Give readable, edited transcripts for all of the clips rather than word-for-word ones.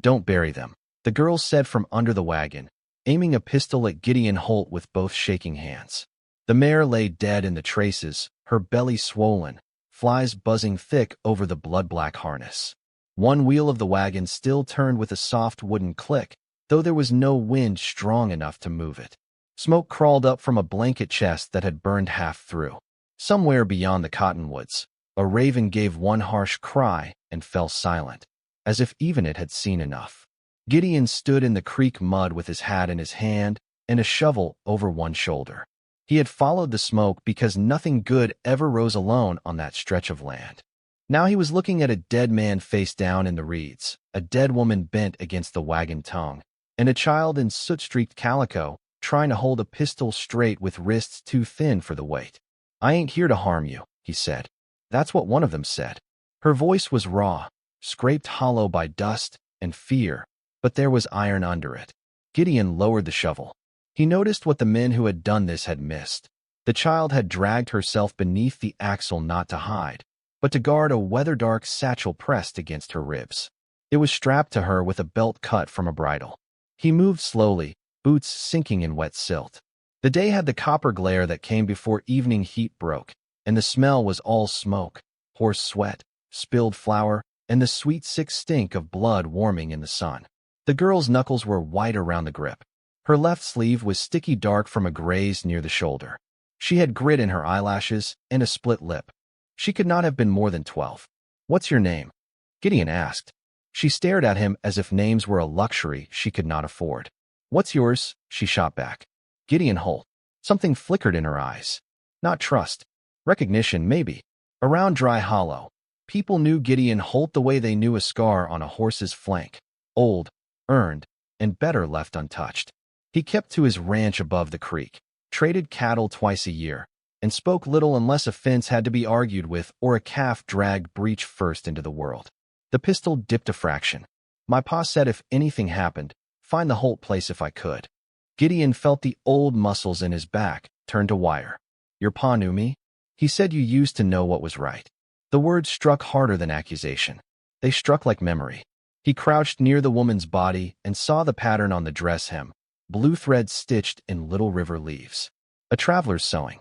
Don't bury them, the girl said from under the wagon, aiming a pistol at Gideon Holt with both shaking hands. The mare lay dead in the traces, her belly swollen, flies buzzing thick over the blood-black harness. One wheel of the wagon still turned with a soft wooden click, though there was no wind strong enough to move it. Smoke crawled up from a blanket chest that had burned half through. Somewhere beyond the cottonwoods, a raven gave one harsh cry and fell silent, as if even it had seen enough. Gideon stood in the creek mud with his hat in his hand and a shovel over one shoulder. He had followed the smoke because nothing good ever rose alone on that stretch of land. Now he was looking at a dead man face down in the reeds, a dead woman bent against the wagon tongue, and a child in soot-streaked calico trying to hold a pistol straight with wrists too thin for the weight. "I ain't here to harm you," he said. That's what one of them said. Her voice was raw, scraped hollow by dust and fear, but there was iron under it. Gideon lowered the shovel. He noticed what the men who had done this had missed. The child had dragged herself beneath the axle not to hide, but to guard a weather-dark satchel pressed against her ribs. It was strapped to her with a belt cut from a bridle. He moved slowly, boots sinking in wet silt. The day had the copper glare that came before evening heat broke, and the smell was all smoke, horse sweat, spilled flour, and the sweet sick stink of blood warming in the sun. The girl's knuckles were white around the grip. Her left sleeve was sticky dark from a graze near the shoulder. She had grit in her eyelashes and a split lip. She could not have been more than 12. "What's your name?" Gideon asked. She stared at him as if names were a luxury she could not afford. "What's yours?" she shot back. "Gideon Holt." Something flickered in her eyes. Not trust. Recognition, maybe. Around Dry Hollow, people knew Gideon Holt the way they knew a scar on a horse's flank. Old, earned, and better left untouched. He kept to his ranch above the creek, traded cattle twice a year, and spoke little unless a fence had to be argued with or a calf dragged breech first into the world. The pistol dipped a fraction. "My pa said if anything happened, find the Holt place if I could." Gideon felt the old muscles in his back turn to wire. "Your pa knew me? He said you used to know what was right." The words struck harder than accusation. They struck like memory. He crouched near the woman's body and saw the pattern on the dress hem, blue threads stitched in little river leaves. A traveler's sewing.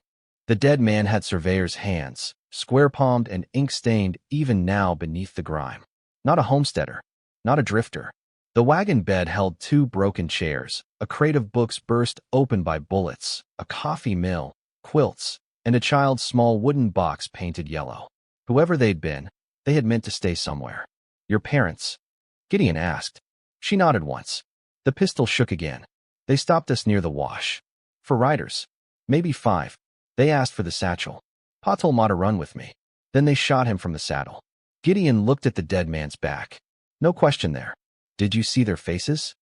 The dead man had surveyor's hands, square-palmed and ink-stained even now beneath the grime. Not a homesteader. Not a drifter. The wagon bed held 2 broken chairs, a crate of books burst open by bullets, a coffee mill, quilts, and a child's small wooden box painted yellow. Whoever they'd been, they had meant to stay somewhere. "Your parents?" Gideon asked. She nodded once. The pistol shook again. "They stopped us near the wash. For riders. Maybe 5. They asked for the satchel. Pa told Ma to run with me. Then they shot him from the saddle." Gideon looked at the dead man's back. No question there. "Did you see their faces?"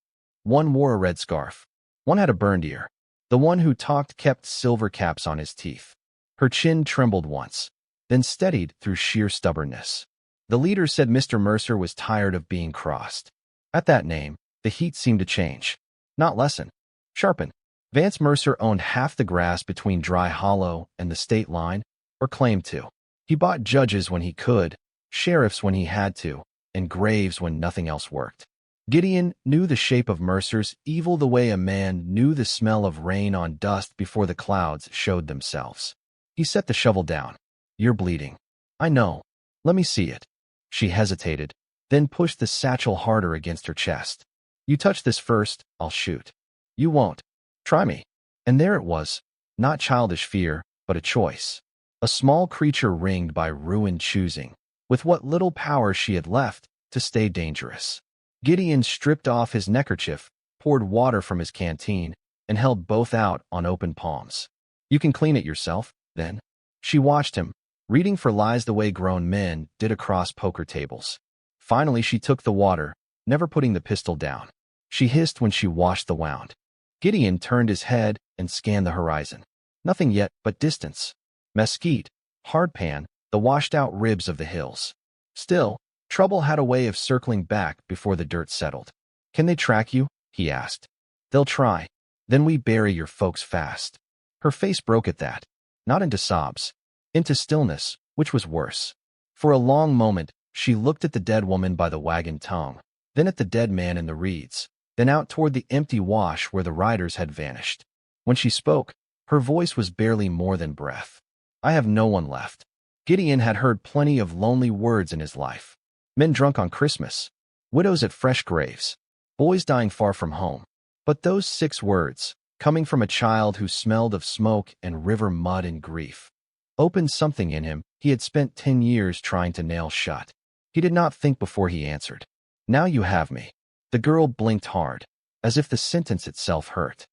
One wore a red scarf. One had a burned ear. The one who talked kept silver caps on his teeth. Her chin trembled once, then steadied through sheer stubbornness. The leader said Mr. Mercer was tired of being crossed. At that name, the heat seemed to change. Not lessen. Sharpen. Vance Mercer owned half the grass between Dry Hollow and the state line, or claimed to. He bought judges when he could, sheriffs when he had to, and graves when nothing else worked. Gideon knew the shape of Mercer's evil the way a man knew the smell of rain on dust before the clouds showed themselves. He set the shovel down. "You're bleeding." "I know. Let me see it." She hesitated, then pushed the satchel harder against her chest. "You touch this first, I'll shoot." "You won't." "Try me." And there it was, not childish fear, but a choice. A small creature ringed by ruined choosing, with what little power she had left, to stay dangerous. Gideon stripped off his neckerchief, poured water from his canteen, and held both out on open palms. "You can clean it yourself, then." She watched him, reading for lies the way grown men did across poker tables. Finally she took the water, never putting the pistol down. She hissed when she washed the wound. Gideon turned his head and scanned the horizon. Nothing yet but distance. Mesquite, hardpan, the washed-out ribs of the hills. Still, trouble had a way of circling back before the dirt settled. "Can they track you?" he asked. "They'll try. Then we bury your folks fast." Her face broke at that. Not into sobs. Into stillness, which was worse. For a long moment, she looked at the dead woman by the wagon tongue, then at the dead man in the reeds, then out toward the empty wash where the riders had vanished. When she spoke, her voice was barely more than breath. I have no one left. Gideon had heard plenty of lonely words in his life. Men drunk on Christmas, widows at fresh graves, boys dying far from home. But those 6 words, coming from a child who smelled of smoke and river mud and grief, opened something in him he had spent 10 years trying to nail shut. He did not think before he answered. Now you have me. The girl blinked hard, as if the sentence itself hurt.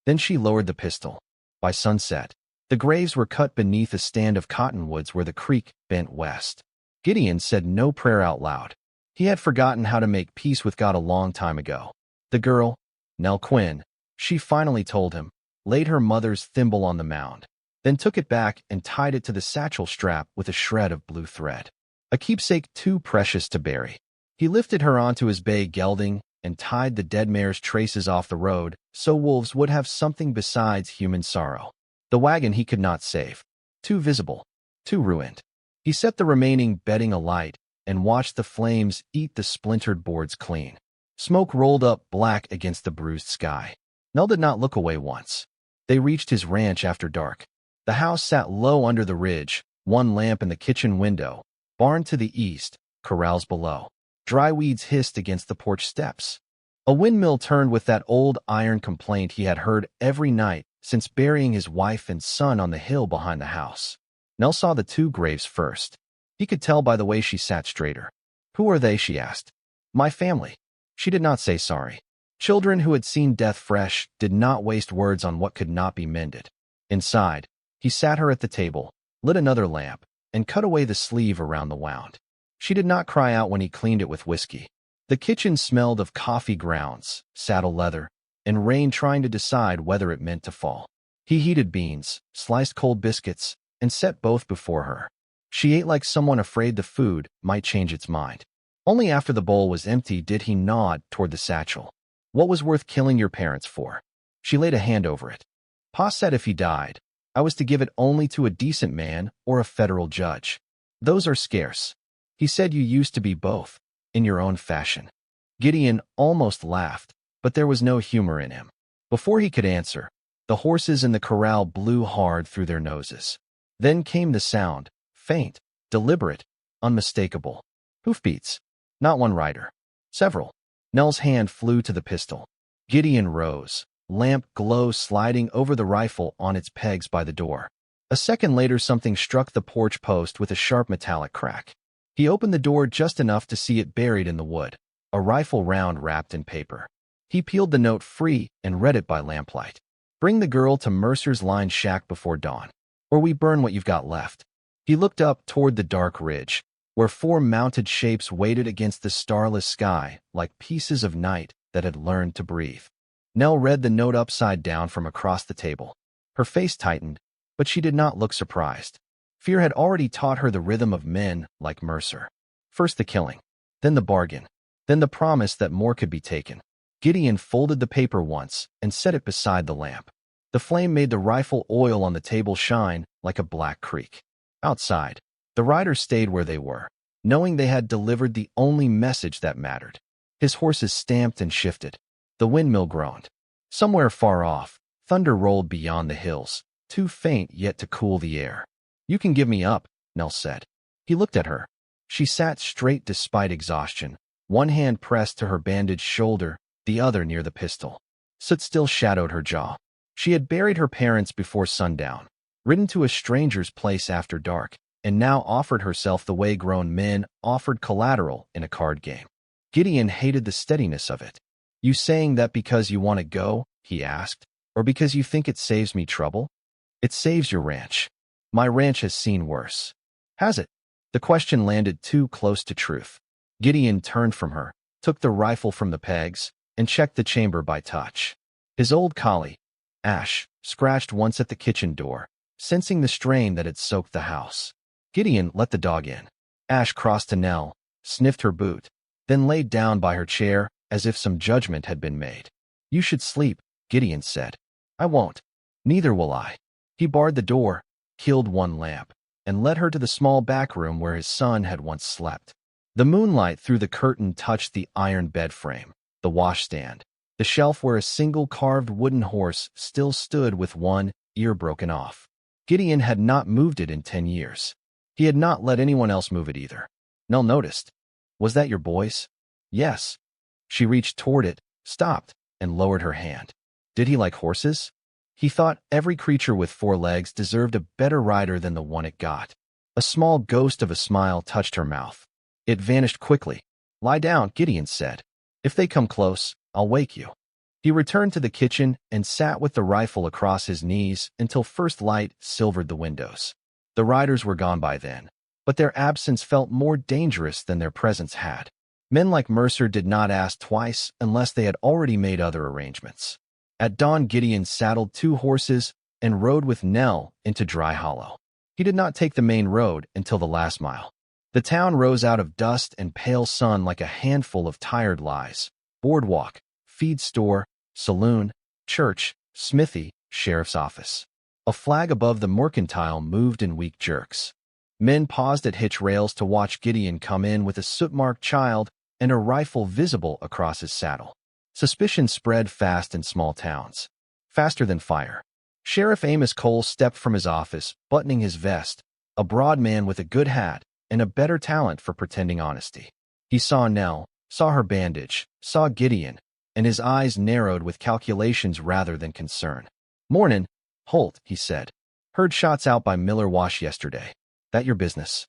Then she lowered the pistol. By sunset, the graves were cut beneath a stand of cottonwoods where the creek bent west. Gideon said no prayer out loud. He had forgotten how to make peace with God a long time ago. The girl, Nell Quinn, she finally told him, laid her mother's thimble on the mound, then took it back and tied it to the satchel strap with a shred of blue thread. A keepsake too precious to bury. He lifted her onto his bay gelding and tied the dead mare's traces off the road so wolves would have something besides human sorrow. The wagon he could not save. Too visible. Too ruined. He set the remaining bedding alight and watched the flames eat the splintered boards clean. Smoke rolled up black against the bruised sky. Nell did not look away once. They reached his ranch after dark. The house sat low under the ridge, one lamp in the kitchen window, barn to the east, corrals below. Dry weeds hissed against the porch steps. A windmill turned with that old iron complaint he had heard every night since burying his wife and son on the hill behind the house. Nell saw the 2 graves first. He could tell by the way she sat straighter. Who are they, she asked. My family. She did not say sorry. Children who had seen death fresh did not waste words on what could not be mended. Inside, he sat her at the table, lit another lamp, and cut away the sleeve around the wound. She did not cry out when he cleaned it with whiskey. The kitchen smelled of coffee grounds, saddle leather, and rain trying to decide whether it meant to fall. He heated beans, sliced cold biscuits, and set both before her. She ate like someone afraid the food might change its mind. Only after the bowl was empty did he nod toward the satchel. What was worth killing your parents for? She laid a hand over it. Pa said if he died, I was to give it only to a decent man or a federal judge. Those are scarce. He said you used to be both, in your own fashion. Gideon almost laughed, but there was no humor in him. Before he could answer, the horses in the corral blew hard through their noses. Then came the sound, faint, deliberate, unmistakable. Hoofbeats. Not one rider. Several. Nell's hand flew to the pistol. Gideon rose, lamp glow sliding over the rifle on its pegs by the door. A second later something struck the porch post with a sharp metallic crack. He opened the door just enough to see it buried in the wood, a rifle round wrapped in paper. He peeled the note free and read it by lamplight. Bring the girl to Mercer's line shack before dawn, or we burn what you've got left. He looked up toward the dark ridge, where 4 mounted shapes waited against the starless sky like pieces of night that had learned to breathe. Nell read the note upside down from across the table. Her face tightened, but she did not look surprised. Fear had already taught her the rhythm of men like Mercer. First the killing, then the bargain, then the promise that more could be taken. Gideon folded the paper once and set it beside the lamp. The flame made the rifle oil on the table shine like a black creek. Outside, the riders stayed where they were, knowing they had delivered the only message that mattered. His horses stamped and shifted. The windmill groaned. Somewhere far off, thunder rolled beyond the hills, too faint yet to cool the air. You can give me up, Nell said. He looked at her. She sat straight despite exhaustion, one hand pressed to her bandaged shoulder, the other near the pistol. Soot still shadowed her jaw. She had buried her parents before sundown, ridden to a stranger's place after dark, and now offered herself the way grown men offered collateral in a card game. Gideon hated the steadiness of it. You saying that because you want to go, he asked, or because you think it saves me trouble? It saves your ranch. My ranch has seen worse. Has it? The question landed too close to truth. Gideon turned from her, took the rifle from the pegs, and checked the chamber by touch. His old collie, Ash, scratched once at the kitchen door, sensing the strain that had soaked the house. Gideon let the dog in. Ash crossed to Nell, sniffed her boot, then laid down by her chair as if some judgment had been made. You should sleep, Gideon said. I won't. Neither will I. He barred the door, killed one lamp, and led her to the small back room where his son had once slept. The moonlight through the curtain touched the iron bed frame, the washstand, the shelf where a single carved wooden horse still stood with one ear broken off. Gideon had not moved it in 10 years. He had not let anyone else move it either. Nell noticed. Was that your boy's? Yes. She reached toward it, stopped, and lowered her hand. Did he like horses? He thought every creature with 4 legs deserved a better rider than the one it got. A small ghost of a smile touched her mouth. It vanished quickly. Lie down, Gideon said. If they come close, I'll wake you. He returned to the kitchen and sat with the rifle across his knees until first light silvered the windows. The riders were gone by then, but their absence felt more dangerous than their presence had. Men like Mercer did not ask twice unless they had already made other arrangements. At dawn, Gideon saddled 2 horses and rode with Nell into Dry Hollow. He did not take the main road until the last mile. The town rose out of dust and pale sun like a handful of tired lies. Boardwalk, feed store, saloon, church, smithy, sheriff's office. A flag above the mercantile moved in weak jerks. Men paused at hitch rails to watch Gideon come in with a soot-marked child and a rifle visible across his saddle. Suspicion spread fast in small towns. Faster than fire. Sheriff Amos Cole stepped from his office, buttoning his vest, a broad man with a good hat and a better talent for pretending honesty. He saw Nell, saw her bandage, saw Gideon, and his eyes narrowed with calculations rather than concern. "Mornin', Holt," he said. "Heard shots out by Miller Wash yesterday. That your business?"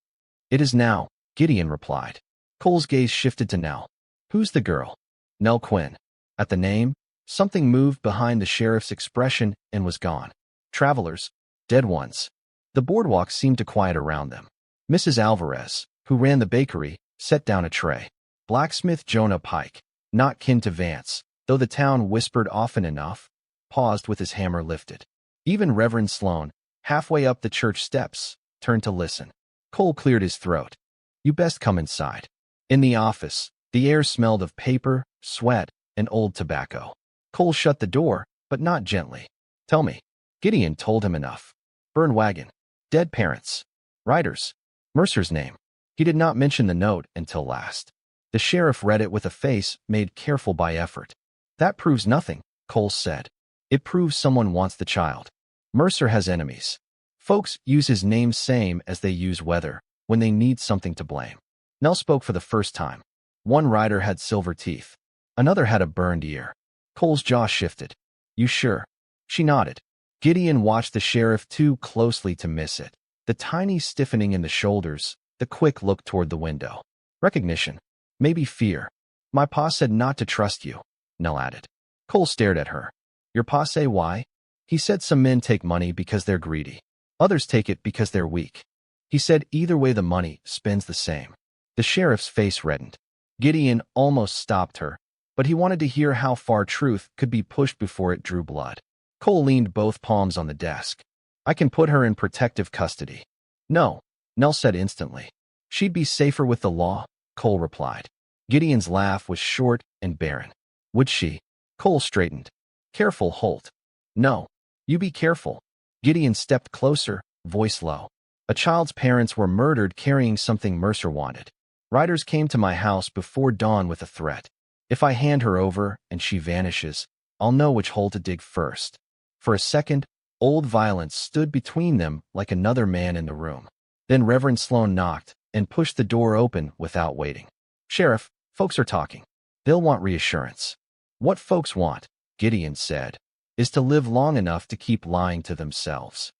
"It is now," Gideon replied. Cole's gaze shifted to Nell. "Who's the girl?" "Nell Quinn." At the name, something moved behind the sheriff's expression and was gone. Travelers, dead ones. The boardwalk seemed to quiet around them. Mrs. Alvarez, who ran the bakery, set down a tray. Blacksmith Jonah Pike, not kin to Vance, though the town whispered often enough, paused with his hammer lifted. Even Reverend Sloan, halfway up the church steps, turned to listen. Cole cleared his throat. "You best come inside." In the office, the air smelled of paper, sweat, and old tobacco. Cole shut the door, but not gently. "Tell me." Gideon told him enough. "Burned wagon. Dead parents. Riders. Mercer's name." He did not mention the note until last. The sheriff read it with a face made careful by effort. "That proves nothing," Cole said. "It proves someone wants the child. Mercer has enemies. Folks use his name same as they use weather, when they need something to blame." Nell spoke for the first time. One rider had silver teeth. Another had a burned ear. Cole's jaw shifted. "You sure?" She nodded. Gideon watched the sheriff too closely to miss it. The tiny stiffening in the shoulders, the quick look toward the window. Recognition. Maybe fear. "My pa said not to trust you," Nell added. Cole stared at her. "Your pa say why?" "He said some men take money because they're greedy. Others take it because they're weak. He said either way the money spends the same." The sheriff's face reddened. Gideon almost stopped her, but he wanted to hear how far truth could be pushed before it drew blood. Cole leaned both palms on the desk. "I can put her in protective custody." "No," Nell said instantly. "She'd be safer with the law," Cole replied. Gideon's laugh was short and barren. "Would she?" Cole straightened. "Careful, Holt." "No. You be careful." Gideon stepped closer, voice low. "A child's parents were murdered carrying something Mercer wanted. Riders came to my house before dawn with a threat. If I hand her over and she vanishes, I'll know which hole to dig first." For a second, old violence stood between them like another man in the room. Then Reverend Sloan knocked and pushed the door open without waiting. "Sheriff, folks are talking. They'll want reassurance." "What folks want," Gideon said, "is to live long enough to keep lying to themselves."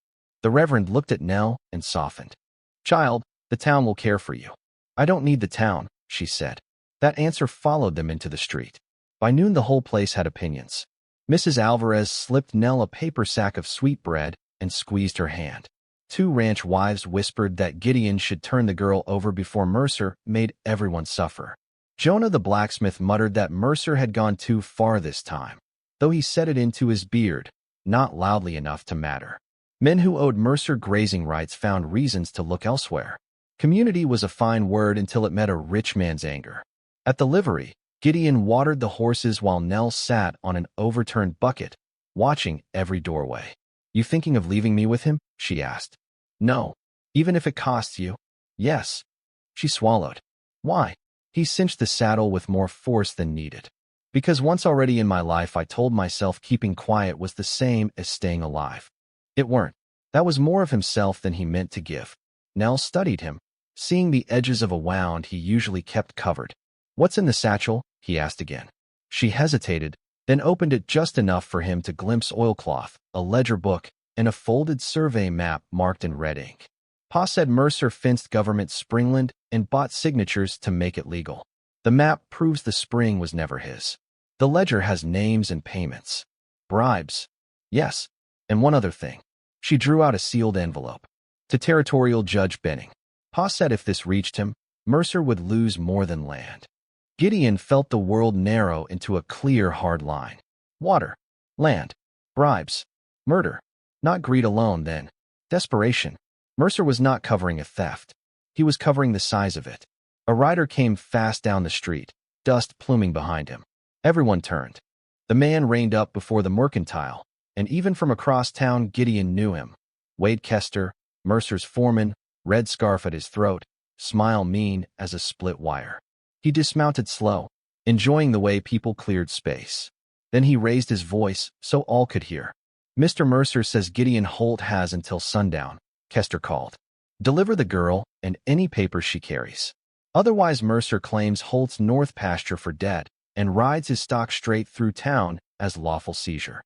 The Reverend looked at Nell and softened. "Child, the town will care for you." "I don't need the town," she said. That answer followed them into the street. By noon the whole place had opinions. Mrs. Alvarez slipped Nell a paper sack of sweetbread and squeezed her hand. 2 ranch wives whispered that Gideon should turn the girl over before Mercer made everyone suffer. Jonah the blacksmith muttered that Mercer had gone too far this time, though he said it into his beard, not loudly enough to matter. Men who owed Mercer grazing rights found reasons to look elsewhere. Community was a fine word until it met a rich man's anger. At the livery, Gideon watered the horses while Nell sat on an overturned bucket, watching every doorway. "You thinking of leaving me with him?" she asked. "No. Even if it costs you?" "Yes." She swallowed. Why? He cinched the saddle with more force than needed. Because once already in my life I told myself keeping quiet was the same as staying alive. It weren't. That was more of himself than he meant to give. Nell studied him, seeing the edges of a wound he usually kept covered. "What's in the satchel?" he asked again. She hesitated, then opened it just enough for him to glimpse oilcloth, a ledger book, and a folded survey map marked in red ink. Pa said Mercer fenced government Springland and bought signatures to make it legal. The map proves the spring was never his. The ledger has names and payments. Bribes. Yes. And one other thing. She drew out a sealed envelope. To Territorial Judge Benning. Pa said if this reached him, Mercer would lose more than land. Gideon felt the world narrow into a clear, hard line. Water. Land. Bribes. Murder. Not greed alone, then. Desperation. Mercer was not covering a theft. He was covering the size of it. A rider came fast down the street, dust pluming behind him. Everyone turned. The man reined up before the mercantile, and even from across town Gideon knew him. Wade Kester, Mercer's foreman, red scarf at his throat, smile mean as a split wire. He dismounted slow, enjoying the way people cleared space. Then he raised his voice so all could hear. "Mr. Mercer says Gideon Holt has until sundown," Kester called. "Deliver the girl and any papers she carries. Otherwise Mercer claims Holt's north pasture for dead and rides his stock straight through town as lawful seizure."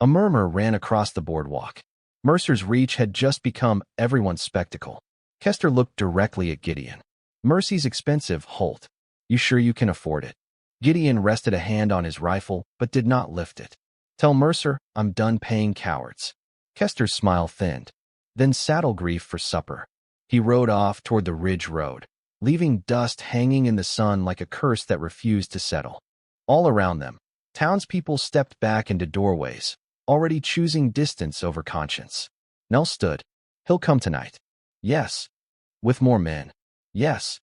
A murmur ran across the boardwalk. Mercer's reach had just become everyone's spectacle. Kester looked directly at Gideon. "Mercy's expensive, Holt. You sure you can afford it?" Gideon rested a hand on his rifle, but did not lift it. "Tell Mercer I'm done paying cowards." Kester's smile thinned. Then saddle grief for supper. He rode off toward the ridge road, leaving dust hanging in the sun like a curse that refused to settle. All around them, townspeople stepped back into doorways, already choosing distance over conscience. Nell stood. "He'll come tonight." "Yes." "With more men." "Yes."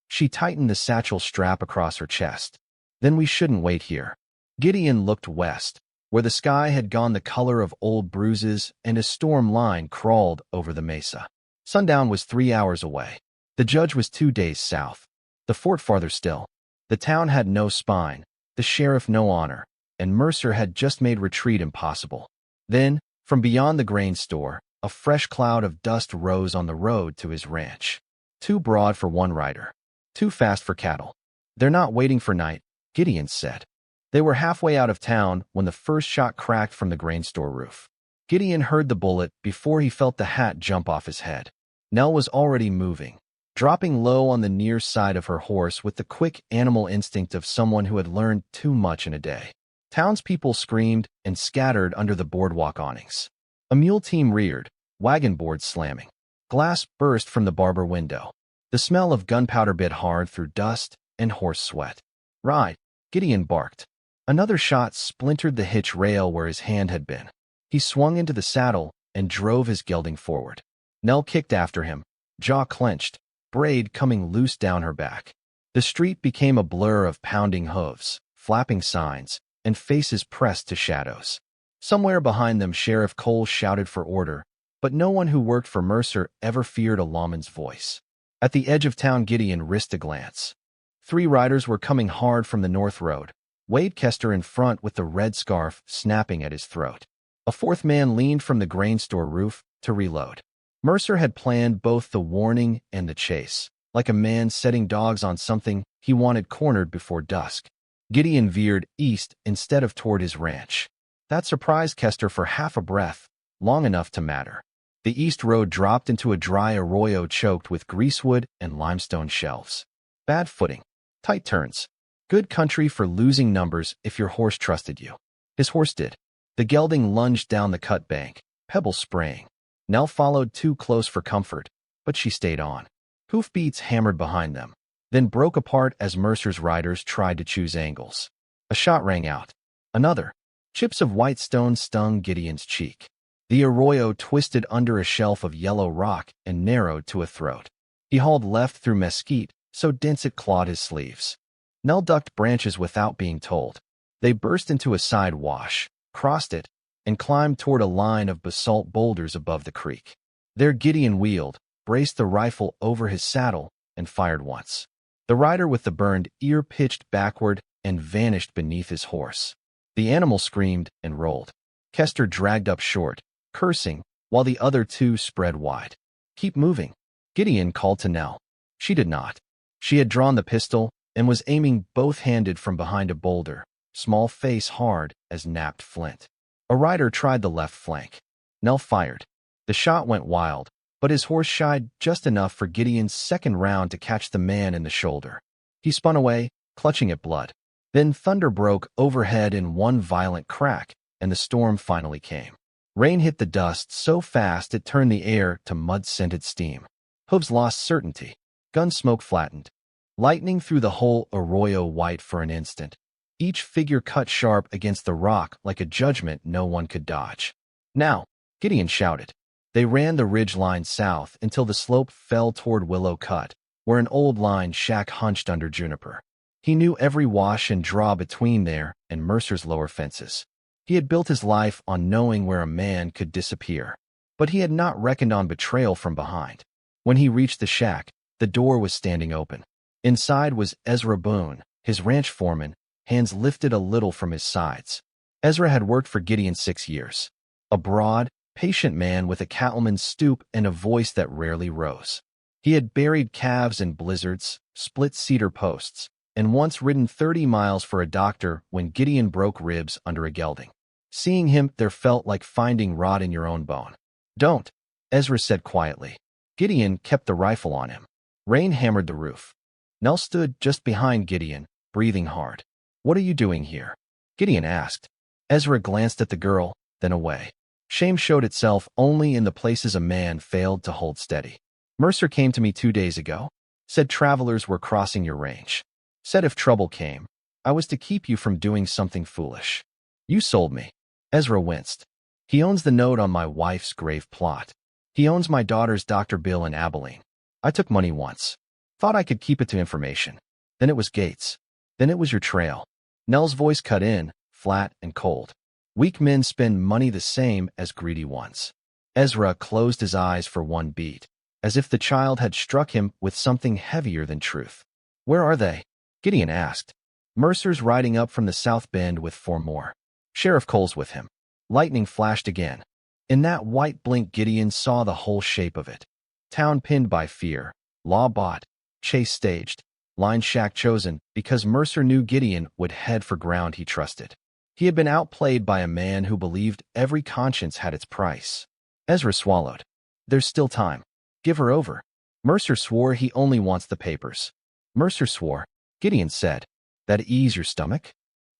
She tightened the satchel strap across her chest. "Then we shouldn't wait here." Gideon looked west, where the sky had gone the color of old bruises and a storm line crawled over the mesa. Sundown was 3 hours away. The judge was 2 days south. The fort farther still. The town had no spine, the sheriff no honor, and Mercer had just made retreat impossible. Then, from beyond the grain store, a fresh cloud of dust rose on the road to his ranch. Too broad for one rider. Too fast for cattle. "They're not waiting for night," Gideon said. They were halfway out of town when the first shot cracked from the grain store roof. Gideon heard the bullet before he felt the hat jump off his head. Nell was already moving, dropping low on the near side of her horse with the quick animal instinct of someone who had learned too much in a day. Townspeople screamed and scattered under the boardwalk awnings. A mule team reared, wagon boards slamming. Glass burst from the barber window. The smell of gunpowder bit hard through dust and horse sweat. "Ride," Gideon barked. Another shot splintered the hitch rail where his hand had been. He swung into the saddle and drove his gelding forward. Nell kicked after him, jaw clenched, braid coming loose down her back. The street became a blur of pounding hooves, flapping signs, and faces pressed to shadows. Somewhere behind them Sheriff Cole shouted for order, but no one who worked for Mercer ever feared a lawman's voice. At the edge of town Gideon risked a glance. 3 riders were coming hard from the north road, Wade Kester in front with the red scarf snapping at his throat. A 4th man leaned from the grain store roof to reload. Mercer had planned both the warning and the chase, like a man setting dogs on something he wanted cornered before dusk. Gideon veered east instead of toward his ranch. That surprised Kester for half a breath, long enough to matter. The east road dropped into a dry arroyo choked with greasewood and limestone shelves. Bad footing. Tight turns. Good country for losing numbers if your horse trusted you. His horse did. The gelding lunged down the cut bank, pebbles spraying. Nell followed too close for comfort, but she stayed on. Hoofbeats hammered behind them, then broke apart as Mercer's riders tried to choose angles. A shot rang out. Another. Chips of white stone stung Gideon's cheek. The arroyo twisted under a shelf of yellow rock and narrowed to a throat. He hauled left through mesquite, so dense it clawed his sleeves. Nell ducked branches without being told. They burst into a side wash, crossed it, and climbed toward a line of basalt boulders above the creek. There Gideon wheeled, braced the rifle over his saddle, and fired once. The rider with the burned ear pitched backward and vanished beneath his horse. The animal screamed and rolled. Kester dragged up short, cursing, while the other two spread wide. "Keep moving," Gideon called to Nell. She did not. She had drawn the pistol and was aiming both-handed from behind a boulder, small face hard as napped flint. A rider tried the left flank. Nell fired. The shot went wild, but his horse shied just enough for Gideon's second round to catch the man in the shoulder. He spun away, clutching at blood. Then thunder broke overhead in one violent crack, and the storm finally came. Rain hit the dust so fast it turned the air to mud-scented steam. Hooves lost certainty. Gun smoke flattened. Lightning through the whole arroyo white for an instant. Each figure cut sharp against the rock like a judgment no one could dodge. "Now!" Gideon shouted. They ran the ridge line south until the slope fell toward Willow Cut, where an old line shack hunched under juniper. He knew every wash and draw between there and Mercer's lower fences. He had built his life on knowing where a man could disappear, but he had not reckoned on betrayal from behind. When he reached the shack, the door was standing open. Inside was Ezra Boone, his ranch foreman, hands lifted a little from his sides. Ezra had worked for Gideon 6 years. A broad, patient man with a cattleman's stoop and a voice that rarely rose. He had buried calves in blizzards, split cedar posts, and once ridden 30 miles for a doctor when Gideon broke ribs under a gelding. Seeing him there felt like finding rot in your own bone. "Don't," Ezra said quietly. Gideon kept the rifle on him. Rain hammered the roof. Nell stood just behind Gideon, breathing hard. "What are you doing here?" Gideon asked. Ezra glanced at the girl, then away. Shame showed itself only in the places a man failed to hold steady. "Mercer came to me 2 days ago. Said travelers were crossing your range. Said if trouble came, I was to keep you from doing something foolish. You sold me." Ezra winced. "He owns the note on my wife's grave plot. He owns my daughter's doctor bill in Abilene. I took money once. Thought I could keep it to information. Then it was Gates. Then it was your trail." Nell's voice cut in, flat and cold. "Weak men spend money the same as greedy ones." Ezra closed his eyes for one beat, as if the child had struck him with something heavier than truth. "Where are they?" Gideon asked. "Mercer's riding up from the South Bend with 4 more. Sheriff Cole's with him." Lightning flashed again. In that white blink Gideon saw the whole shape of it. Town pinned by fear, law bought, chase staged, line shack chosen because Mercer knew Gideon would head for ground he trusted. He had been outplayed by a man who believed every conscience had its price. Ezra swallowed. "There's still time. Give her over." Mercer swore he only wants the papers. Mercer swore, Gideon said. "That ease your stomach?"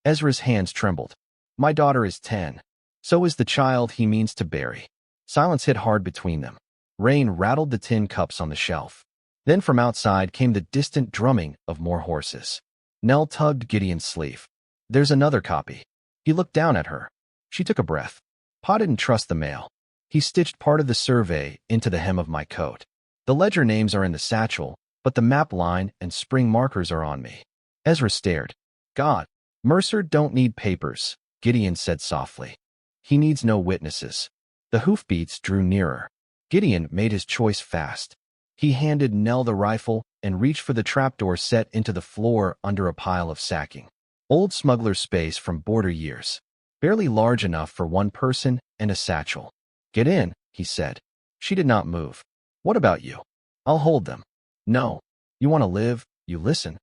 Ezra's hands trembled. "My daughter is 10. So is the child he means to bury." Silence hit hard between them. Rain rattled the tin cups on the shelf. Then from outside came the distant drumming of more horses. Nell tugged Gideon's sleeve. "There's another copy." He looked down at her. She took a breath. "Pa didn't trust the mail. He stitched part of the survey into the hem of my coat. The ledger names are in the satchel, but the map line and spring markers are on me." Ezra stared. "God, Mercer don't need papers," Gideon said softly. "He needs no witnesses." The hoofbeats drew nearer. Gideon made his choice fast. He handed Nell the rifle and reached for the trapdoor set into the floor under a pile of sacking. Old smuggler's space from border years. Barely large enough for one person and a satchel. "Get in," he said. She did not move. "What about you?" "I'll hold them." "No. You want to live, you listen."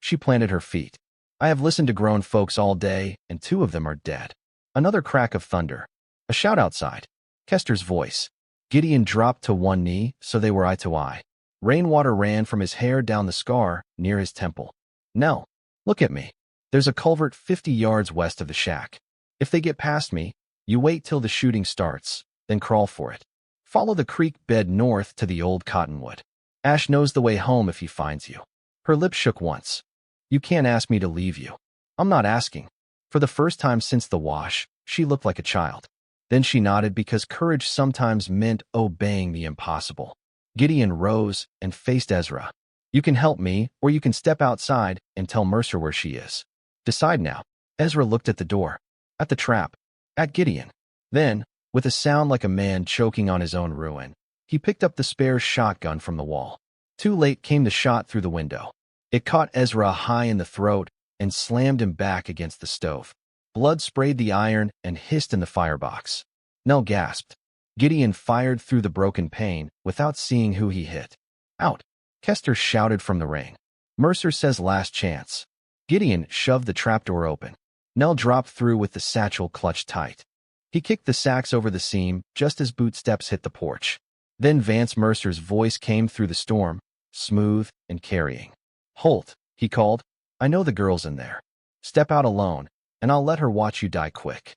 She planted her feet. "I have listened to grown folks all day, and 2 of them are dead." Another crack of thunder. A shout outside. Kester's voice. Gideon dropped to one knee so they were eye to eye. Rainwater ran from his hair down the scar near his temple. "Nell, look at me. There's a culvert 50 yards west of the shack. If they get past me, you wait till the shooting starts, then crawl for it. Follow the creek bed north to the old cottonwood. Ash knows the way home if he finds you." Her lips shook once. "You can't ask me to leave you." "I'm not asking." For the first time since the wash, she looked like a child. Then she nodded because courage sometimes meant obeying the impossible. Gideon rose and faced Ezra. "You can help me, or you can step outside and tell Mercer where she is. Decide now." Ezra looked at the door, at the trap, at Gideon. Then, with a sound like a man choking on his own ruin, he picked up the spare shotgun from the wall. Too late came the shot through the window. It caught Ezra high in the throat and slammed him back against the stove. Blood sprayed the iron and hissed in the firebox. Nell gasped. Gideon fired through the broken pane without seeing who he hit. Out! Kester shouted from the ring. Mercer says last chance. Gideon shoved the trapdoor open. Nell dropped through with the satchel clutched tight. He kicked the sacks over the seam just as boot steps hit the porch. Then Vance Mercer's voice came through the storm, smooth and carrying. Holt, he called. I know the girl's in there. Step out alone, and I'll let her watch you die quick.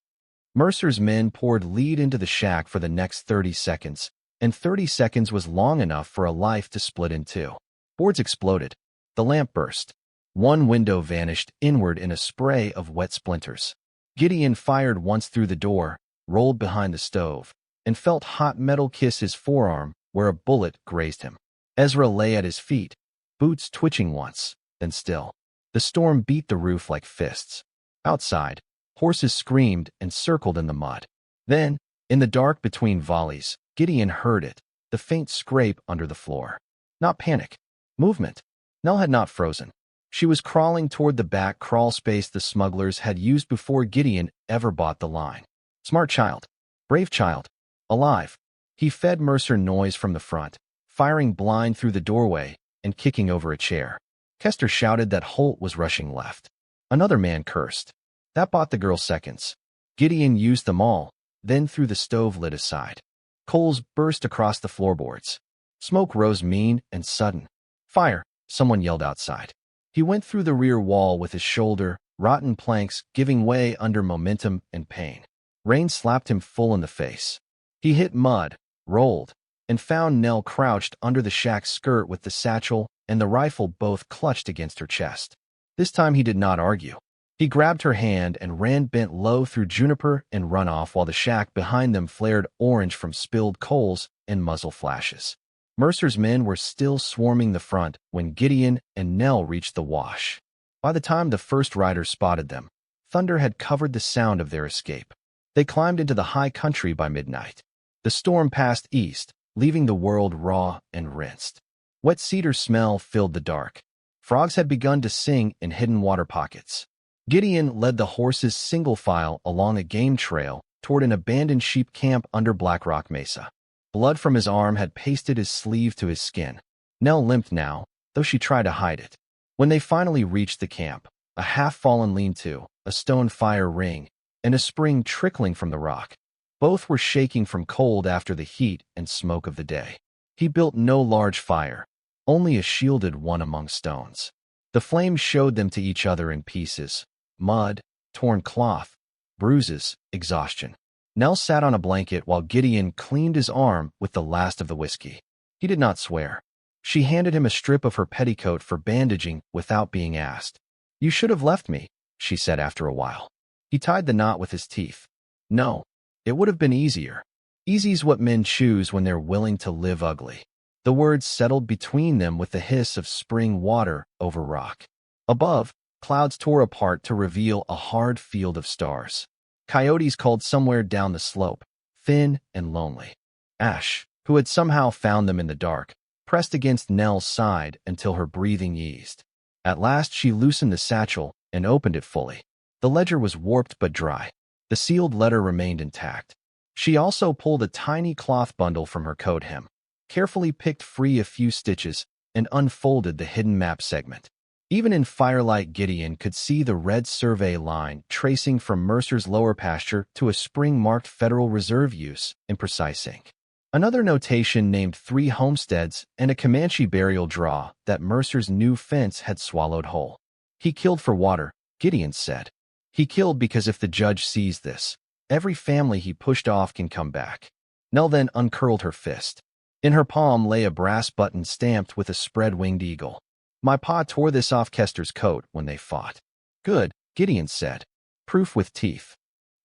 Mercer's men poured lead into the shack for the next 30 seconds, and 30 seconds was long enough for a life to split in two. Boards exploded. The lamp burst. One window vanished inward in a spray of wet splinters. Gideon fired once through the door, rolled behind the stove, and felt hot metal kiss his forearm where a bullet grazed him. Ezra lay at his feet, boots twitching once, then still. The storm beat the roof like fists. Outside, horses screamed and circled in the mud. Then, in the dark between volleys, Gideon heard it, the faint scrape under the floor. Not panic. Movement. Nell had not frozen. She was crawling toward the back crawl space the smugglers had used before Gideon ever bought the line. Smart child. Brave child. Alive. He fed Mercer noise from the front, firing blind through the doorway and kicking over a chair. Kester shouted that Holt was rushing left. Another man cursed. That bought the girl seconds. Gideon used them all, then threw the stove lid aside. Coals burst across the floorboards. Smoke rose mean and sudden. Fire, someone yelled outside. He went through the rear wall with his shoulder, rotten planks giving way under momentum and pain. Rain slapped him full in the face. He hit mud, rolled, and found Nell crouched under the shack's skirt with the satchel and the rifle both clutched against her chest. This time he did not argue. He grabbed her hand and ran bent low through juniper and runoff while the shack behind them flared orange from spilled coals and muzzle flashes. Mercer's men were still swarming the front when Gideon and Nell reached the wash. By the time the first riders spotted them, thunder had covered the sound of their escape. They climbed into the high country by midnight. The storm passed east, leaving the world raw and rinsed. Wet cedar smell filled the dark. Frogs had begun to sing in hidden water pockets. Gideon led the horses single file along a game trail toward an abandoned sheep camp under Black Rock Mesa. Blood from his arm had pasted his sleeve to his skin. Nell limped now, though she tried to hide it. When they finally reached the camp, a half-fallen lean-to, a stone fire ring, and a spring trickling from the rock. Both were shaking from cold after the heat and smoke of the day. He built no large fire, only a shielded one among stones. The flames showed them to each other in pieces: mud, torn cloth, bruises, exhaustion. Nell sat on a blanket while Gideon cleaned his arm with the last of the whiskey. He did not swear. She handed him a strip of her petticoat for bandaging without being asked. "You should have left me," she said after a while. He tied the knot with his teeth. "No, it would have been easier. Easy's what men choose when they're willing to live ugly." The words settled between them with the hiss of spring water over rock. Above, clouds tore apart to reveal a hard field of stars. Coyotes called somewhere down the slope, thin and lonely. Ash, who had somehow found them in the dark, pressed against Nell's side until her breathing eased. At last she loosened the satchel and opened it fully. The ledger was warped but dry. The sealed letter remained intact. She also pulled a tiny cloth bundle from her coat hem, carefully picked free a few stitches, and unfolded the hidden map segment. Even in firelight, Gideon could see the red survey line tracing from Mercer's lower pasture to a spring-marked Federal Reserve use in precise ink. Another notation named 3 homesteads and a Comanche burial draw that Mercer's new fence had swallowed whole. "He killed for water," Gideon said. "He killed because if the judge sees this, every family he pushed off can come back." Nell then uncurled her fist. In her palm lay a brass button stamped with a spread-winged eagle. "My pa tore this off Kester's coat when they fought." "Good," Gideon said. "Proof with teeth."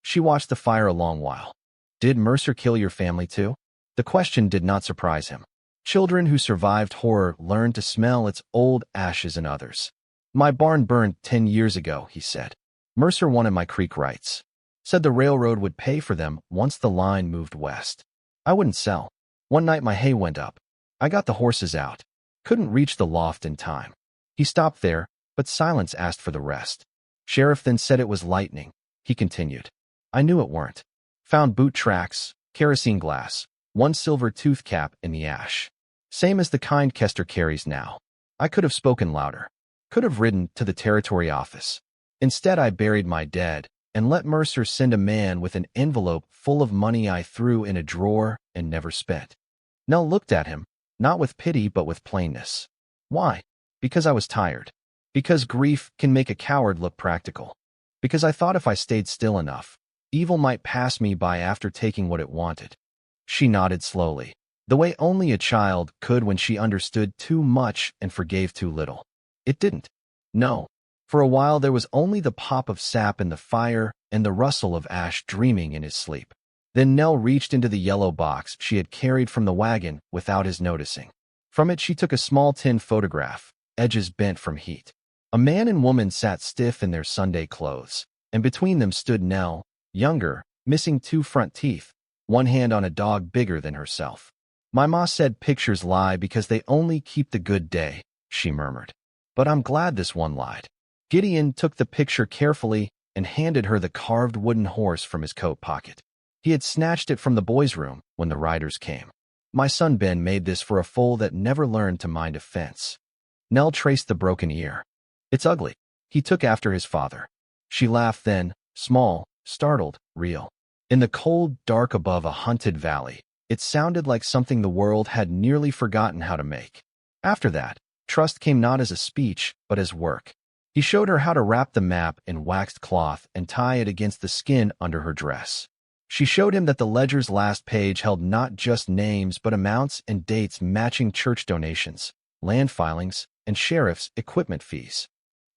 She watched the fire a long while. "Did Mercer kill your family too?" The question did not surprise him. Children who survived horror learned to smell its old ashes in others. "My barn burned 10 years ago," he said. "Mercer wanted my creek rights. Said the railroad would pay for them once the line moved west. I wouldn't sell. One night my hay went up. I got the horses out. Couldn't reach the loft in time. He stopped there, but silence asked for the rest. Sheriff then said it was lightning. He continued. I knew it weren't. Found boot tracks, kerosene glass, one silver tooth cap in the ash. Same as the kind Kester carries now. I could have spoken louder. Could have ridden to the territory office. Instead, I buried my dead and let Mercer send a man with an envelope full of money I threw in a drawer and never spent. Nell looked at him, not with pity but with plainness. Why? Because I was tired. Because grief can make a coward look practical. Because I thought if I stayed still enough, evil might pass me by after taking what it wanted. She nodded slowly, the way only a child could when she understood too much and forgave too little. It didn't. No. For a while there was only the pop of sap in the fire and the rustle of Ash dreaming in his sleep. Then Nell reached into the yellow box she had carried from the wagon without his noticing. From it she took a small tin photograph, edges bent from heat. A man and woman sat stiff in their Sunday clothes, and between them stood Nell, younger, missing 2 front teeth, one hand on a dog bigger than herself. My ma said pictures lie because they only keep the good day, she murmured. But I'm glad this one lied. Gideon took the picture carefully and handed her the carved wooden horse from his coat pocket. He had snatched it from the boys' room when the riders came. My son Ben made this for a foal that never learned to mind a fence. Nell traced the broken ear. It's ugly. He took after his father. She laughed then, small, startled, real. In the cold dark above a hunted valley, it sounded like something the world had nearly forgotten how to make. After that, trust came not as a speech, but as work. He showed her how to wrap the map in waxed cloth and tie it against the skin under her dress. She showed him that the ledger's last page held not just names but amounts and dates matching church donations, land filings, and sheriff's equipment fees.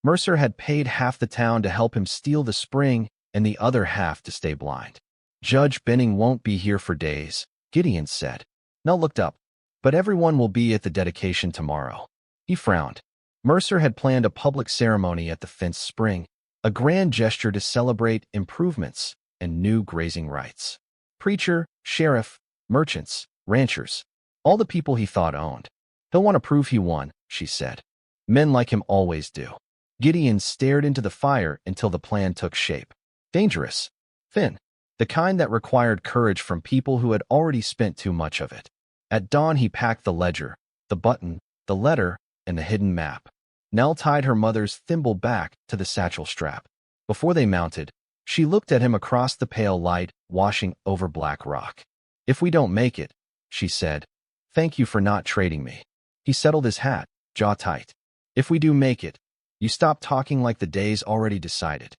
Mercer had paid half the town to help him steal the spring and the other half to stay blind. Judge Benning won't be here for days, Gideon said. Nell looked up. But everyone will be at the dedication tomorrow. He frowned. Mercer had planned a public ceremony at the fenced spring, a grand gesture to celebrate improvements and new grazing rights. Preacher, sheriff, merchants, ranchers, all the people he thought owned. He'll want to prove he won, she said. Men like him always do. Gideon stared into the fire until the plan took shape. Dangerous. Thin. The kind that required courage from people who had already spent too much of it. At dawn he packed the ledger, the button, the letter, and the hidden map. Nell tied her mother's thimble back to the satchel strap. Before they mounted, she looked at him across the pale light washing over black rock. If we don't make it, she said, thank you for not trading me. He settled his hat, jaw tight. If we do make it, you stop talking like the day's already decided.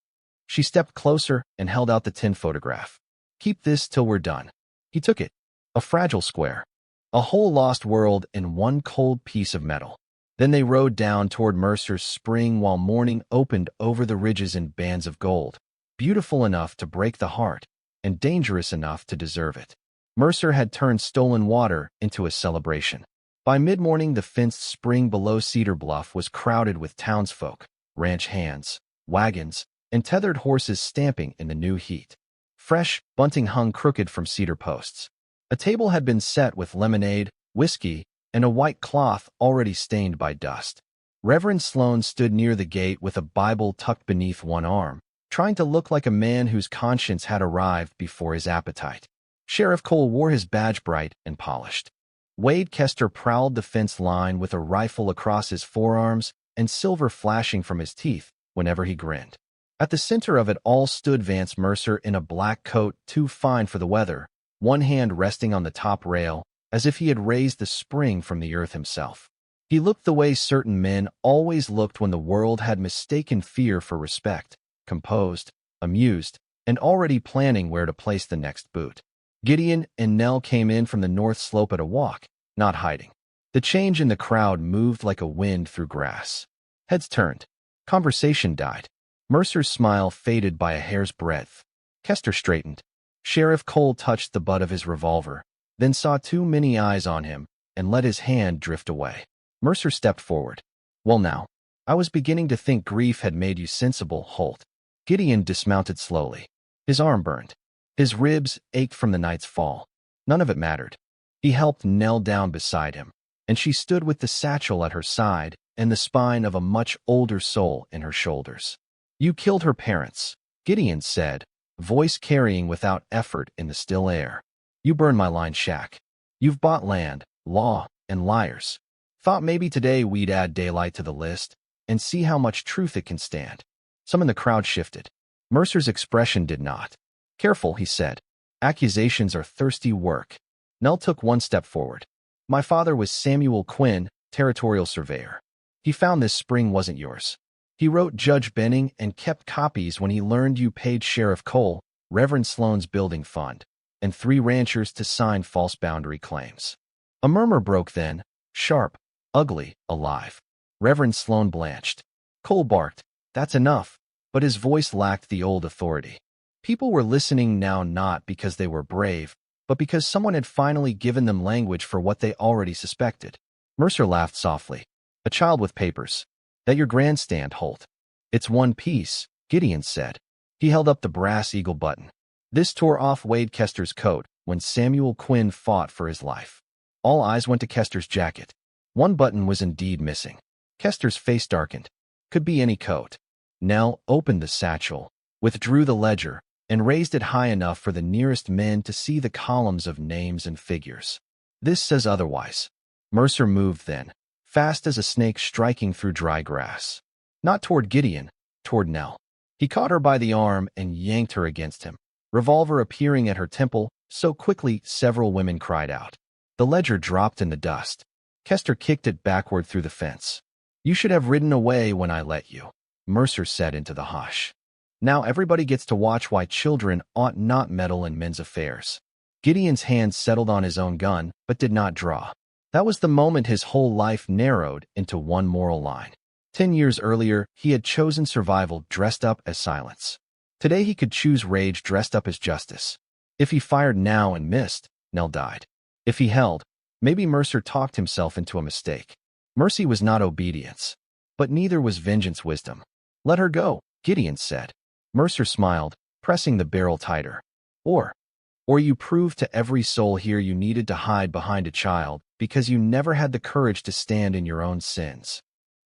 She stepped closer and held out the tin photograph. Keep this till we're done. He took it. A fragile square. A whole lost world in one cold piece of metal. Then they rode down toward Mercer's spring while morning opened over the ridges in bands of gold, beautiful enough to break the heart and dangerous enough to deserve it. Mercer had turned stolen water into a celebration. By mid-morning, the fenced spring below Cedar Bluff was crowded with townsfolk, ranch hands, wagons, and tethered horses stamping in the new heat. Fresh bunting hung crooked from cedar posts. A table had been set with lemonade, whiskey, and a white cloth already stained by dust. Reverend Sloane stood near the gate with a Bible tucked beneath one arm, trying to look like a man whose conscience had arrived before his appetite. Sheriff Cole wore his badge bright and polished. Wade Kester prowled the fence line with a rifle across his forearms and silver flashing from his teeth whenever he grinned. At the center of it all stood Vance Mercer in a black coat too fine for the weather, one hand resting on the top rail, as if he had raised the spring from the earth himself. He looked the way certain men always looked when the world had mistaken fear for respect, composed, amused, and already planning where to place the next boot. Gideon and Nell came in from the north slope at a walk, not hiding. The change in the crowd moved like a wind through grass. Heads turned. Conversation died. Mercer's smile faded by a hair's breadth. Kester straightened. Sheriff Cole touched the butt of his revolver, then saw too many eyes on him and let his hand drift away. Mercer stepped forward. Well now, I was beginning to think grief had made you sensible, Holt. Gideon dismounted slowly. His arm burned. His ribs ached from the night's fall. None of it mattered. He helped Nell down beside him, and she stood with the satchel at her side and the spine of a much older soul in her shoulders. "You killed her parents," Gideon said, voice carrying without effort in the still air. "You burned my line shack. You've bought land, law, and liars. Thought maybe today we'd add daylight to the list and see how much truth it can stand." Some in the crowd shifted. Mercer's expression did not. "Careful," he said. "Accusations are thirsty work." Nell took one step forward. "My father was Samuel Quinn, territorial surveyor. He found this spring wasn't yours. He wrote Judge Benning and kept copies when he learned you paid Sheriff Cole, Reverend Sloane's building fund, and 3 ranchers to sign false boundary claims." A murmur broke then, sharp, ugly, alive. Reverend Sloane blanched. Cole barked, "That's enough," but his voice lacked the old authority. People were listening now not because they were brave, but because someone had finally given them language for what they already suspected. Mercer laughed softly. "A child with papers. That your grandstand, Holt?" "It's one piece," Gideon said. He held up the brass eagle button. "This tore off Wade Kester's coat when Samuel Quinn fought for his life." All eyes went to Kester's jacket. One button was indeed missing. Kester's face darkened. Could be any coat. Nell opened the satchel, withdrew the ledger, and raised it high enough for the nearest men to see the columns of names and figures. "This says otherwise." Mercer moved then, fast as a snake striking through dry grass. Not toward Gideon, toward Nell. He caught her by the arm and yanked her against him, revolver appearing at her temple so quickly several women cried out. The ledger dropped in the dust. Kester kicked it backward through the fence. "You should have ridden away when I let you," Mercer said into the hush. "Now everybody gets to watch why children ought not meddle in men's affairs." Gideon's hand settled on his own gun, but did not draw. That was the moment his whole life narrowed into one moral line. 10 years earlier, he had chosen survival dressed up as silence. Today he could choose rage dressed up as justice. If he fired now and missed, Nell died. If he held, maybe Mercer talked himself into a mistake. Mercy was not obedience, but neither was vengeance wisdom. "Let her go," Gideon said. Mercer smiled, pressing the barrel tighter. Or you proved to every soul here you needed to hide behind a child because you never had the courage to stand in your own sins."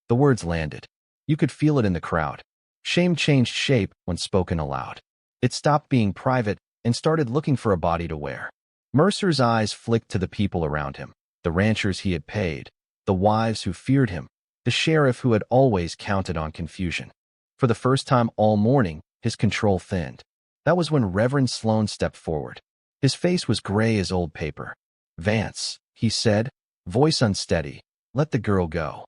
The words landed. You could feel it in the crowd. Shame changed shape when spoken aloud. It stopped being private and started looking for a body to wear. Mercer's eyes flicked to the people around him, the ranchers he had paid, the wives who feared him, the sheriff who had always counted on confusion. For the first time all morning, his control thinned. That was when Reverend Sloane stepped forward. His face was gray as old paper. "Vance," he said, voice unsteady, "let the girl go."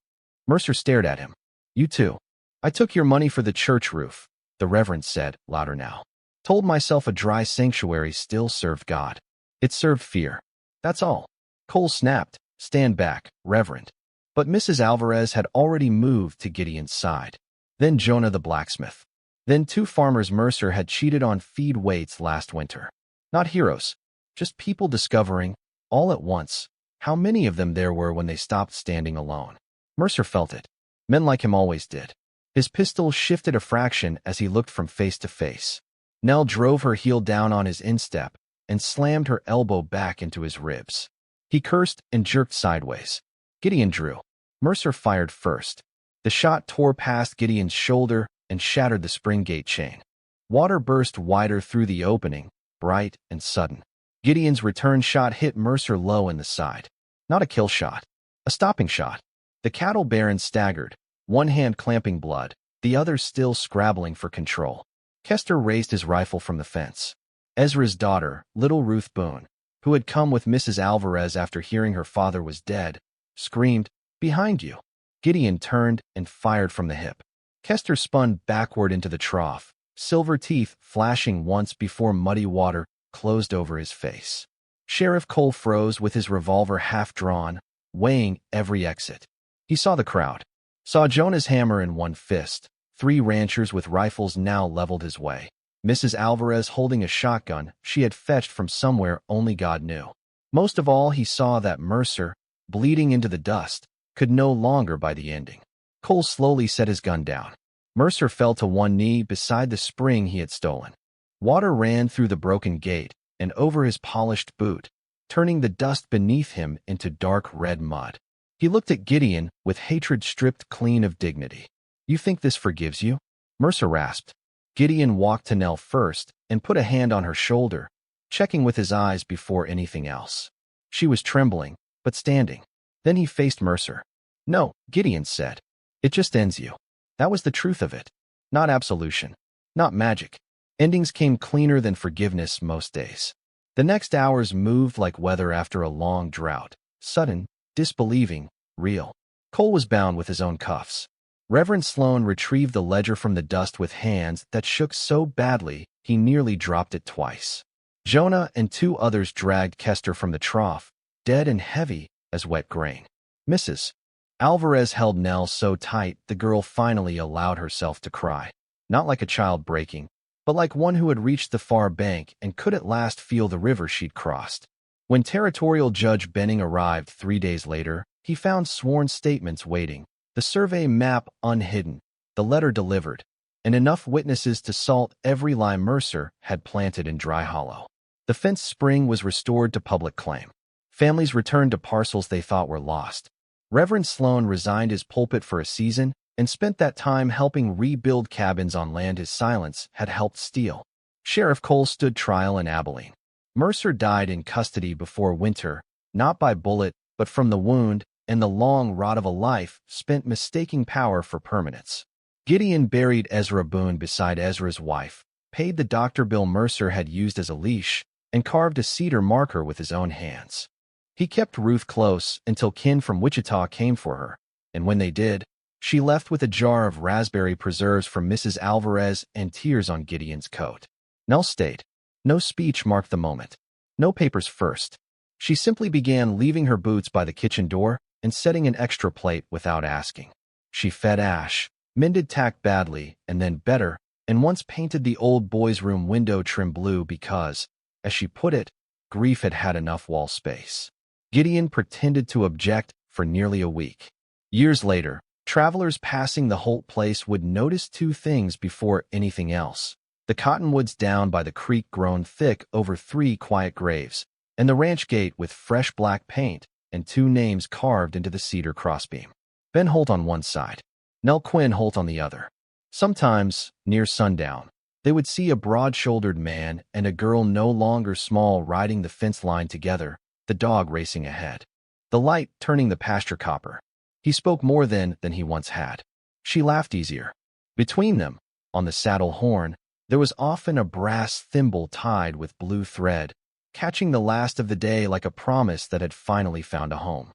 Mercer stared at him. "You too." "I took your money for the church roof," the Reverend said, louder now. "Told myself a dry sanctuary still served God. It served fear. That's all." Cole snapped, "Stand back, Reverend." But Mrs. Alvarez had already moved to Gideon's side. Then Jonah the blacksmith. Then 2 farmers Mercer had cheated on feed weights last winter. Not heroes, just people discovering, all at once, how many of them there were when they stopped standing alone. Mercer felt it. Men like him always did. His pistol shifted a fraction as he looked from face to face. Nell drove her heel down on his instep and slammed her elbow back into his ribs. He cursed and jerked sideways. Gideon drew. Mercer fired first. The shot tore past Gideon's shoulder and shattered the spring gate chain. Water burst wider through the opening, bright and sudden. Gideon's return shot hit Mercer low in the side. Not a kill shot, a stopping shot. The cattle baron staggered, one hand clamping blood, the other still scrabbling for control. Kester raised his rifle from the fence. Ezra's daughter, little Ruth Boone, who had come with Mrs. Alvarez after hearing her father was dead, screamed, "Behind you!" Gideon turned and fired from the hip. Kester spun backward into the trough, silver teeth flashing once before muddy water closed over his face. Sheriff Cole froze with his revolver half drawn, weighing every exit. He saw the crowd, saw Jonah's hammer in one fist, 3 ranchers with rifles now leveled his way. Mrs. Alvarez holding a shotgun she had fetched from somewhere only God knew. Most of all, he saw that Mercer, bleeding into the dust, could no longer buy the ending. Cole slowly set his gun down. Mercer fell to one knee beside the spring he had stolen. Water ran through the broken gate and over his polished boot, turning the dust beneath him into dark red mud. He looked at Gideon with hatred stripped clean of dignity. "You think this forgives you?" Mercer rasped. Gideon walked to Nell first and put a hand on her shoulder, checking with his eyes before anything else. She was trembling, but standing. Then he faced Mercer. "No," Gideon said. "It just ends you." That was the truth of it. Not absolution. Not magic. Endings came cleaner than forgiveness most days. The next hours moved like weather after a long drought. Sudden, disbelieving, real. Cole was bound with his own cuffs. Reverend Sloane retrieved the ledger from the dust with hands that shook so badly he nearly dropped it twice. Jonah and 2 others dragged Kester from the trough, dead and heavy as wet grain. Mrs. Alvarez held Nell so tight the girl finally allowed herself to cry. Not like a child breaking, but like one who had reached the far bank and could at last feel the river she'd crossed. When Territorial Judge Benning arrived 3 days later, he found sworn statements waiting, the survey map unhidden, the letter delivered, and enough witnesses to salt every lie Mercer had planted in Dry Hollow. The fenced spring was restored to public claim. Families returned to parcels they thought were lost. Reverend Sloane resigned his pulpit for a season and spent that time helping rebuild cabins on land his silence had helped steal. Sheriff Cole stood trial in Abilene. Mercer died in custody before winter, not by bullet, but from the wound and the long rot of a life spent mistaking power for permanence. Gideon buried Ezra Boone beside Ezra's wife, paid the doctor bill Mercer had used as a leash, and carved a cedar marker with his own hands. He kept Ruth close until kin from Wichita came for her, and when they did, she left with a jar of raspberry preserves from Mrs. Alvarez and tears on Gideon's coat. Nell stayed. No speech marked the moment. No papers first. She simply began leaving her boots by the kitchen door and setting an extra plate without asking. She fed Ash, mended tack badly and then better, and once painted the old boys' room window trim blue because, as she put it, grief had had enough wall space. Gideon pretended to object for nearly a week. Years later, travelers passing the Holt place would notice 2 things before anything else. The cottonwoods down by the creek grown thick over 3 quiet graves, and the ranch gate with fresh black paint and 2 names carved into the cedar crossbeam. Ben Holt on one side, Nell Quinn Holt on the other. Sometimes, near sundown, they would see a broad-shouldered man and a girl no longer small riding the fence line together, the dog racing ahead, the light turning the pasture copper. He spoke more then than he once had. She laughed easier. Between them, on the saddle horn, there was often a brass thimble tied with blue thread, catching the last of the day like a promise that had finally found a home.